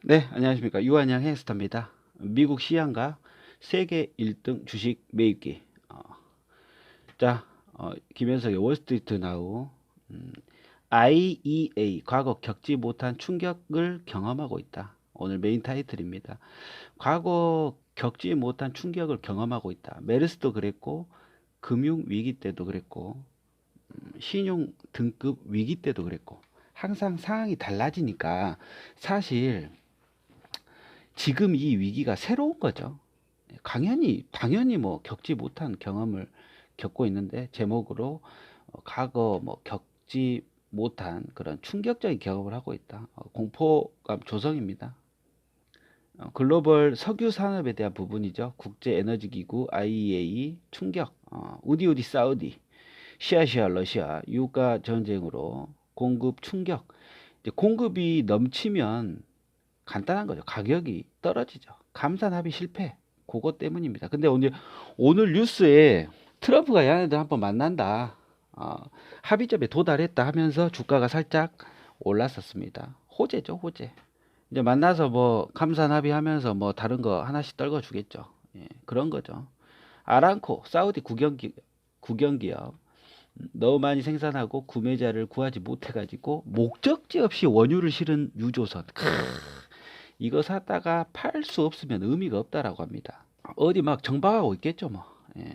네, 안녕하십니까. 유한양 해스터입니다. 미국 시향가 세계 1등 주식 매입기. 자, 김현석의 월스트리트 나우. IEA, 과거 겪지 못한 충격을 경험하고 있다. 오늘 메인 타이틀입니다. 과거 겪지 못한 충격을 경험하고 있다. 메르스도 그랬고, 금융 위기 때도 그랬고, 신용 등급 위기 때도 그랬고, 항상 상황이 달라지니까 사실 지금 이 위기가 새로운 거죠. 당연히 뭐 겪지 못한 경험을 겪고 있는데 제목으로 과거 뭐 겪지 못한 그런 충격적인 경험을 하고 있다. 공포감 조성입니다. 글로벌 석유 산업에 대한 부분이죠. 국제 에너지 기구 IEA 충격, 우디우디 사우디, 시아시아 러시아 유가 전쟁으로 공급 충격. 이제 공급이 넘치면 간단한 거죠. 가격이 떨어지죠. 감산 합의 실패. 그것 때문입니다. 근데 오늘 뉴스에 트럼프가 얘네들 한번 만난다. 어, 합의점에 도달했다 하면서 주가가 살짝 올랐었습니다. 호재죠, 호재. 이제 만나서 뭐 감산 합의하면서 뭐 다른 거 하나씩 떨궈 주겠죠. 예, 그런 거죠. 아람코, 사우디 국영기업 너무 많이 생산하고 구매자를 구하지 못해가지고 목적지 없이 원유를 실은 유조선. 이거 샀다가 팔 수 없으면 의미가 없다라고 합니다. 어디 막 정박하고 있겠죠, 뭐. 예.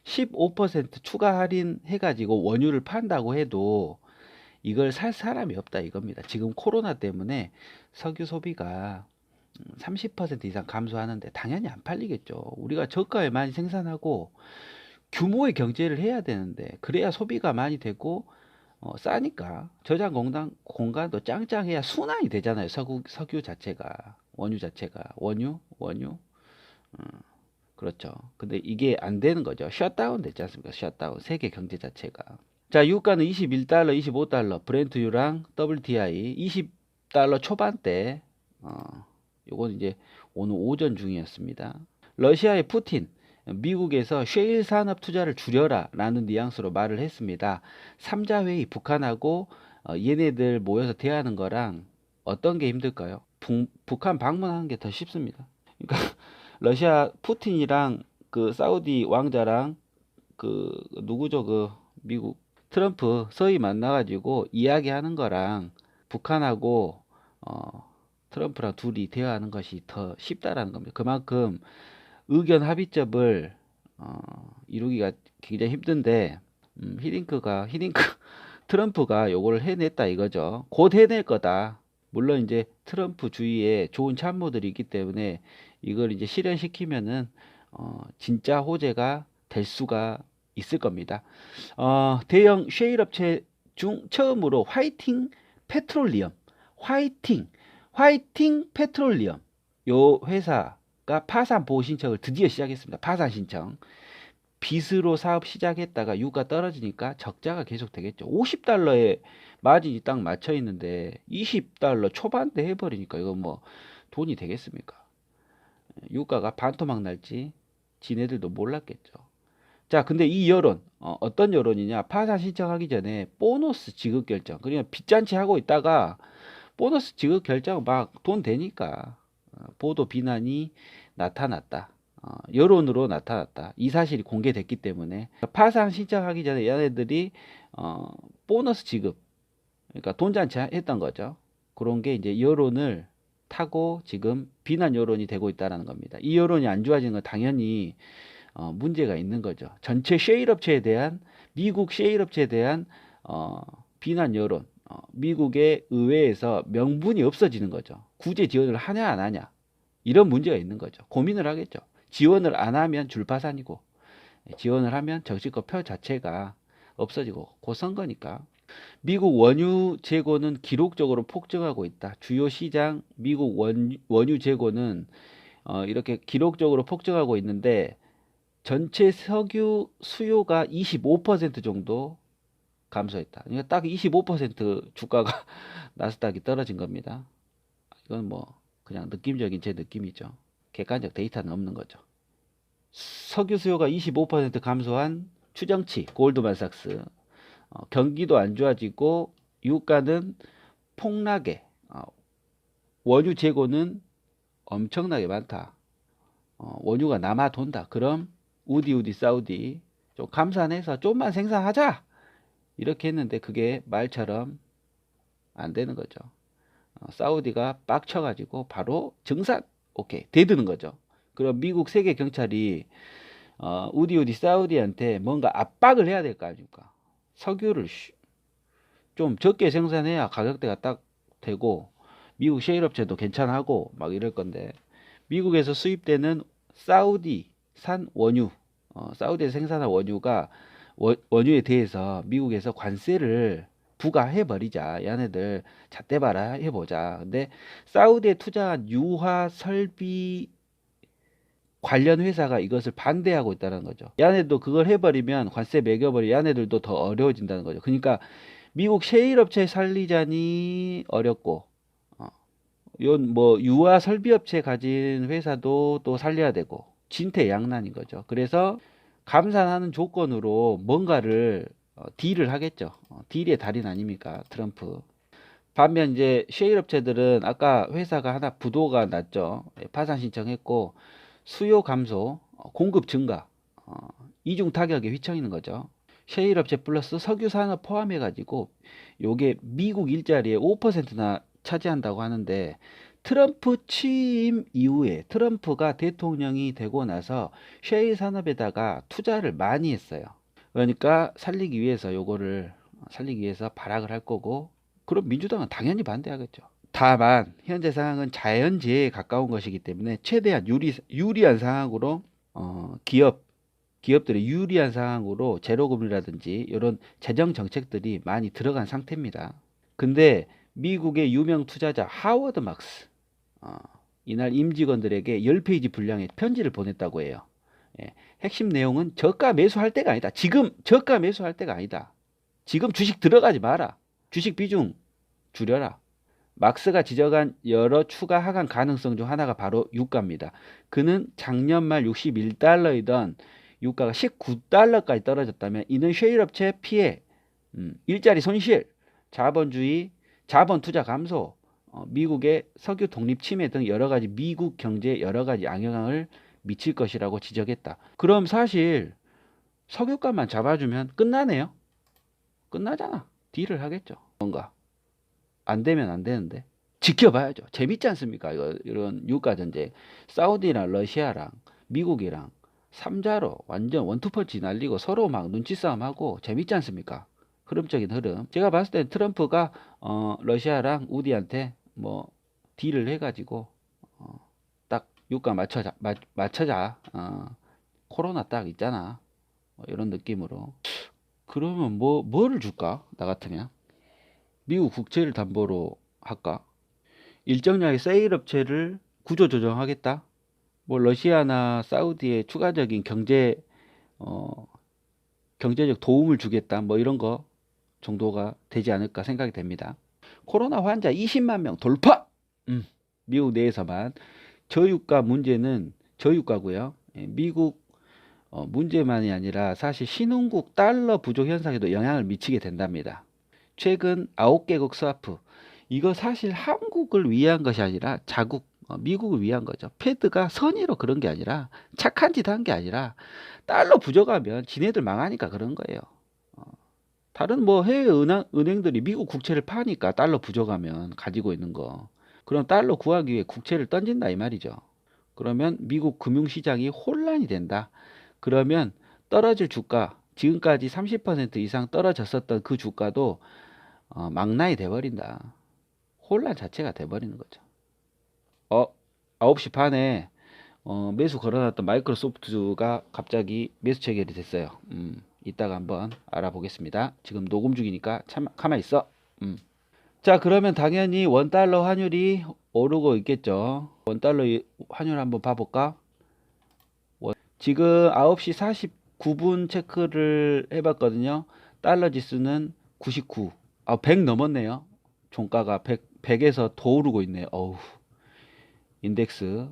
15% 추가 할인 해가지고 원유를 판다고 해도 이걸 살 사람이 없다 이겁니다. 지금 코로나 때문에 석유 소비가 30% 이상 감소하는데 당연히 안 팔리겠죠. 우리가 저가에 많이 생산하고 규모의 경제를 해야 되는데 그래야 소비가 많이 되고 싸니까 저장 공간도 짱짱해야 순환이 되잖아요. 석유 자체가 원유 자체가 원유 그렇죠. 근데 이게 안 되는 거죠. 셧다운 됐지 않습니까? 셧다운 세계 경제 자체가. 자, 유가는 21달러, 25달러 브렌트유랑 WTI 20달러 초반대. 요건 이제 오늘 오전 중이었습니다. 러시아의 푸틴 미국에서 셰일 산업 투자를 줄여라 라는 뉘앙스로 말을 했습니다. 3자 회의 북한하고 얘네들 모여서 대화하는 거랑 어떤 게 힘들까요? 북한 방문하는 게 더 쉽습니다. 그러니까 러시아 푸틴이랑 그 사우디 왕자랑 그 누구죠? 그 미국 트럼프 서희 만나가지고 이야기하는 거랑 북한하고 트럼프랑 둘이 대화하는 것이 더 쉽다라는 겁니다. 그만큼 의견 합의점을 이루기가 굉장히 힘든데 히딩크 트럼프가 요걸 해냈다 이거죠. 곧 해낼 거다. 물론 이제 트럼프 주위에 좋은 참모들이 있기 때문에 이걸 이제 실현시키면은 진짜 호재가 될 수가 있을 겁니다. 대형 셰일 업체 중 처음으로 페트롤리엄, 화이팅, 화이팅 페트롤리엄 요 회사가 파산 보호 신청을 드디어 시작했습니다. 파산 신청. 빚으로 사업 시작했다가 유가 떨어지니까 적자가 계속 되겠죠. 50달러에 마진이 딱 맞춰 있는데 20달러 초반대 해버리니까 이거 뭐 돈이 되겠습니까? 유가가 반토막 날지 지네들도 몰랐겠죠. 자, 근데 이 여론, 어떤 여론이냐? 파산 신청하기 전에 보너스 지급 결정. 그러니까 빚잔치 하고 있다가 보너스 지급 결정 막 돈 되니까 보도 비난이 나타났다. 여론으로 나타났다. 이 사실이 공개됐기 때문에 파산 신청하기 전에 얘네들이 어, 보너스 지급, 그러니까 돈잔치 했던 거죠. 그런 게 이제 여론을 타고 지금 비난 여론이 되고 있다는 겁니다. 이 여론이 안 좋아지는 건 당연히 문제가 있는 거죠. 전체 셰일 업체에 대한 미국 셰일 업체에 대한 어, 비난 여론, 미국의 의회에서 명분이 없어지는 거죠. 구제 지원을 하냐 안 하냐 이런 문제가 있는 거죠. 고민을 하겠죠. 지원을 안 하면 줄파산이고 지원을 하면 정치권 표 자체가 없어지고 곧 선거니까. 미국 원유 재고는 기록적으로 폭증하고 있다. 주요 시장 미국 원유 재고는 이렇게 기록적으로 폭증하고 있는데 전체 석유 수요가 25% 정도 감소했다. 그러니까 딱 25% 주가가 나스닥이 떨어진 겁니다. 이건 뭐 그냥 느낌적인 제 느낌이죠. 객관적 데이터는 없는 거죠. 석유 수요가 25% 감소한 추정치 골드만삭스. 경기도 안 좋아지고 유가는 폭락에 원유 재고는 엄청나게 많다. 원유가 남아 돈다. 그럼 우디 사우디 좀 감산해서 좀만 생산하자. 이렇게 했는데 그게 말처럼 안 되는 거죠. 사우디가 빡쳐가지고 바로 증산 오케이 대드는 거죠. 그럼 미국 세계 경찰이 우디 사우디한테 뭔가 압박을 해야 될 거 아닙니까? 석유를 좀 적게 생산해야 가격대가 딱 되고 미국 셰일 업체도 괜찮아하고 막 이럴 건데 미국에서 수입되는 사우디산 원유, 사우디에서 생산한 원유가 원유에 대해서 미국에서 관세를 부과해버리자. 얘네들 잣대 봐라 해보자. 근데 사우디에 투자한 유화 설비 관련 회사가 이것을 반대하고 있다는 거죠. 얘네도 그걸 해버리면 관세 매겨버리 얘네들도 더 어려워진다는 거죠. 그러니까 미국 셰일 업체 살리자니 어렵고 이건 뭐 유아 설비업체 가진 회사도 또 살려야 되고 진퇴양난인 거죠. 그래서 감산하는 조건으로 뭔가를 딜을 하겠죠. 딜의 달인 아닙니까? 트럼프. 반면 이제 셰일 업체들은 아까 회사가 하나 부도가 났죠. 파산 신청했고 수요 감소, 공급 증가, 이중 타격에 휘청이는 거죠. 셰일 업체 플러스 석유 산업 포함해 가지고 요게 미국 일자리의 5%나 차지한다고 하는데 트럼프 취임 이후에 트럼프가 대통령이 되고 나서 셰일 산업에다가 투자를 많이 했어요. 그러니까 살리기 위해서 요거를 살리기 위해서 발악을 할 거고 그럼 민주당은 당연히 반대하겠죠. 다만 현재 상황은 자연재해에 가까운 것이기 때문에 최대한 유리한 상황으로 기업들의 유리한 상황으로 제로금리라든지 이런 재정 정책들이 많이 들어간 상태입니다. 근데 미국의 유명 투자자 하워드 막스 이날 임직원들에게 10페이지 분량의 편지를 보냈다고 해요. 예, 핵심 내용은 저가 매수할 때가 아니다. 지금 저가 매수할 때가 아니다. 지금 주식 들어가지 마라. 주식 비중 줄여라. 막스가 지적한 여러 추가 하강 가능성 중 하나가 바로 유가입니다. 그는 작년 말 61달러이던 유가가 19달러까지 떨어졌다면 이는 셰일 업체 피해, 일자리 손실, 자본주의, 자본 투자 감소, 미국의 석유 독립 침해 등 여러 가지 미국 경제에 여러 가지 영향을 미칠 것이라고 지적했다. 그럼 사실 석유값만 잡아주면 끝나네요. 끝나잖아. 딜을 하겠죠. 뭔가 안 되면 안 되는데 지켜봐야죠. 재밌지 않습니까? 이런 유가 전쟁. 사우디랑 러시아랑 미국이랑 삼자로 완전 원투펀치 날리고 서로 막 눈치 싸움하고 재밌지 않습니까? 흐름적인 흐름. 제가 봤을 때 트럼프가 러시아랑 우디한테 뭐 딜을 해가지고 딱 유가 맞춰자. 코로나 딱 있잖아. 이런 느낌으로. 그러면 뭐를 줄까? 나 같으면 미국 국채를 담보로 할까? 일정량의 세일 업체를 구조 조정하겠다. 뭐 러시아나 사우디에 추가적인 경제적 도움을 주겠다. 뭐 이런 거 정도가 되지 않을까 생각이 됩니다. 코로나 환자 20만 명 돌파. 미국 내에서만 저유가 문제는 저유가고요. 미국 문제만이 아니라 사실 신흥국 달러 부족 현상에도 영향을 미치게 된답니다. 최근 9개국 스와프 이거 사실 한국을 위한 것이 아니라 자국 미국을 위한 거죠. 패드가 선의로 그런 게 아니라 착한 짓 한 게 아니라 달러 부족하면 지네들 망하니까 그런 거예요. 다른 뭐 해외 은행들이 미국 국채를 파니까 달러 부족하면 가지고 있는 거. 그럼 달러 구하기 위해 국채를 던진다 이 말이죠. 그러면 미국 금융시장이 혼란이 된다. 그러면 떨어질 주가 지금까지 30% 이상 떨어졌었던 그 주가도 망라이 돼버린다. 혼란 자체가 돼버리는 거죠. 9시 반에 매수 걸어놨던 마이크로소프트가 갑자기 매수 체결이 됐어요. 이따가 한번 알아보겠습니다. 지금 녹음 중이니까 가만히 있어. 자, 그러면 당연히 원달러 환율이 오르고 있겠죠. 원달러 환율 한번 봐볼까? 지금 9시 49분 체크를 해봤거든요. 달러 지수는 99. 100 넘었네요. 종가가 100에서 더 오르고 있네요. 어우. 인덱스.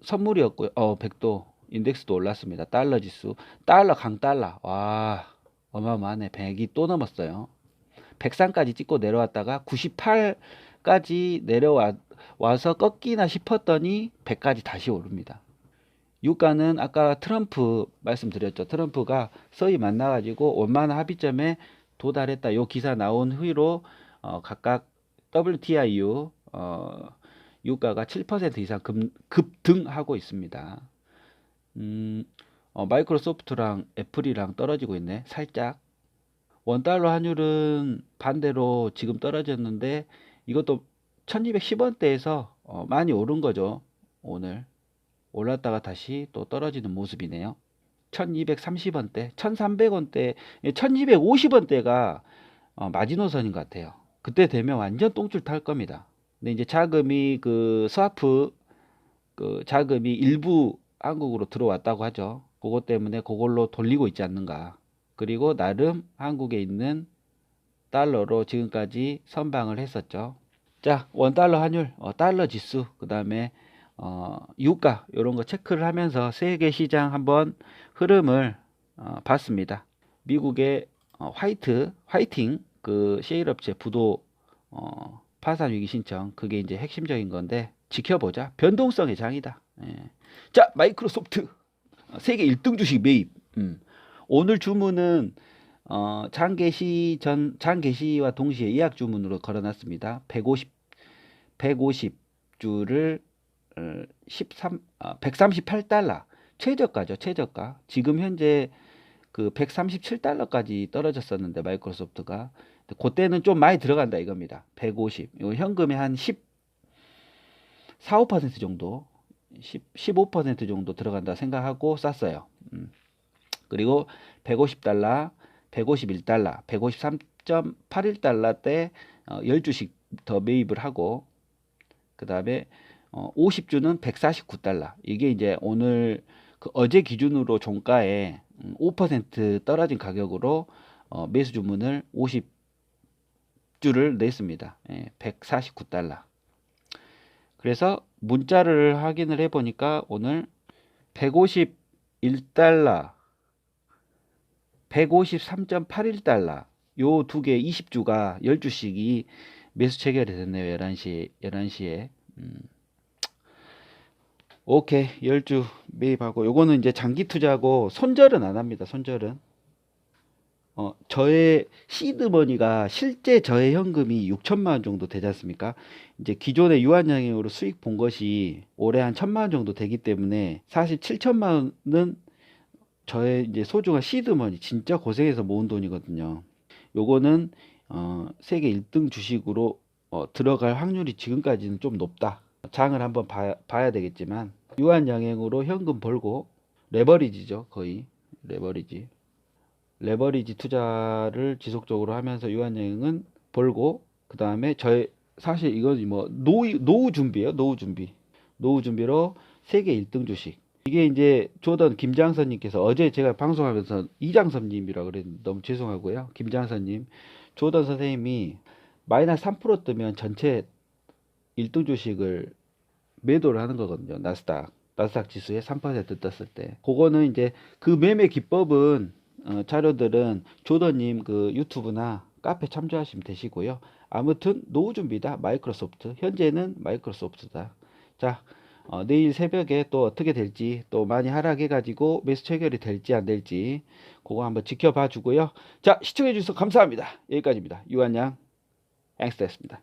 선물이었고요. 100도. 인덱스도 올랐습니다. 달러 지수. 달러 강달러. 와. 어마어마하네. 100이 또 넘었어요. 103까지 찍고 내려왔다가 98 100까지 와서 꺾이나 싶었더니 100까지 다시 오릅니다. 유가는 아까 트럼프 말씀드렸죠. 트럼프가 서희 만나가지고 원만한 합의점에 도달했다. 요 기사 나온 후로 각각 WTIU 유가가 7% 이상 급등하고 있습니다. 마이크로소프트랑 애플이랑 떨어지고 있네. 살짝. 원달러 환율은 반대로 지금 떨어졌는데 이것도 1210원대에서 많이 오른 거죠. 오늘 올랐다가 다시 또 떨어지는 모습이네요. 1230원대, 1300원대, 1250원대가 마지노선인 것 같아요. 그때 되면 완전 똥줄 탈 겁니다. 근데 이제 자금이 그 스와프 그 자금이 일부 한국으로 들어왔다고 하죠. 그것 때문에 그걸로 돌리고 있지 않는가. 그리고 나름 한국에 있는 달러로 지금까지 선방을 했었죠. 자, 원달러 환율, 달러 지수, 그 다음에 유가 이런 거 체크를 하면서 세계 시장 한번 흐름을 봤습니다. 미국의 화이팅 그 셰일 업체 부도 파산 위기 신청, 그게 이제 핵심적인 건데 지켜보자. 변동성의 장이다. 예. 자, 마이크로소프트 세계 1등 주식 매입. 오늘 주문은 장 개시와 동시에 예약 주문으로 걸어놨습니다. 150주를 138달러 최저가죠. 최저가. 지금 현재 그 137달러까지 떨어졌었는데 마이크로소프트가 그때는 좀 많이 들어간다 이겁니다. 150. 이거 현금이 한 14~15% 정도 15% 정도 들어간다 생각하고 쌌어요. 그리고 150달러, 151달러, 153.81달러 때 10주씩 더 매입을 하고, 그 다음에 50주는 149달러. 이게 이제 오늘 그 어제 기준으로 종가에 5% 떨어진 가격으로 매수 주문을 50주를 냈습니다. 149달러. 그래서 문자를 확인을 해 보니까 오늘 151달러, 153.81달러 요 두 개 20주가 10주씩이 매수 체결이 됐네요. 11시에. 오케이. 10주 매입하고, 요거는 이제 장기 투자고 손절은 안 합니다. 손절은. 저의 시드머니가 실제 저의 현금이 6천만 원 정도 되지 않습니까? 이제 기존의 유한양행으로 수익 본 것이 올해 한 1천만 원 정도 되기 때문에 사실 7천만 원은 저의 이제 소중한 시드머니, 진짜 고생해서 모은 돈이거든요. 요거는 세계 1등 주식으로 들어갈 확률이 지금까지는 좀 높다. 장을 한번 봐야 되겠지만, 유한양행으로 현금 벌고, 레버리지죠. 거의 레버리지 투자를 지속적으로 하면서 유한양행은 벌고, 그 다음에 사실 이건 뭐 노후 준비예요. 노후 준비로 세계 1등 주식. 이게 이제 조던 김장선님께서 어제 제가 방송하면서 이장선님이라 그랬는데 너무 죄송하고요. 김장선님, 조던 선생님이 마이너스 3% 뜨면 전체 1등 주식을 매도를 하는 거거든요. 나스닥 지수에 3% 떴을 때. 그거는 이제 그 매매 기법은 자료들은 조던님 그 유튜브나 카페 참조하시면 되시고요. 아무튼 노후 준비다. 마이크로소프트. 현재는 마이크로소프트다. 자, 내일 새벽에 또 어떻게 될지, 또 많이 하락해 가지고 매수 체결이 될지 안 될지 그거 한번 지켜봐 주고요. 자, 시청해 주셔서 감사합니다. 여기까지입니다. 유한양 앵스터였습니다.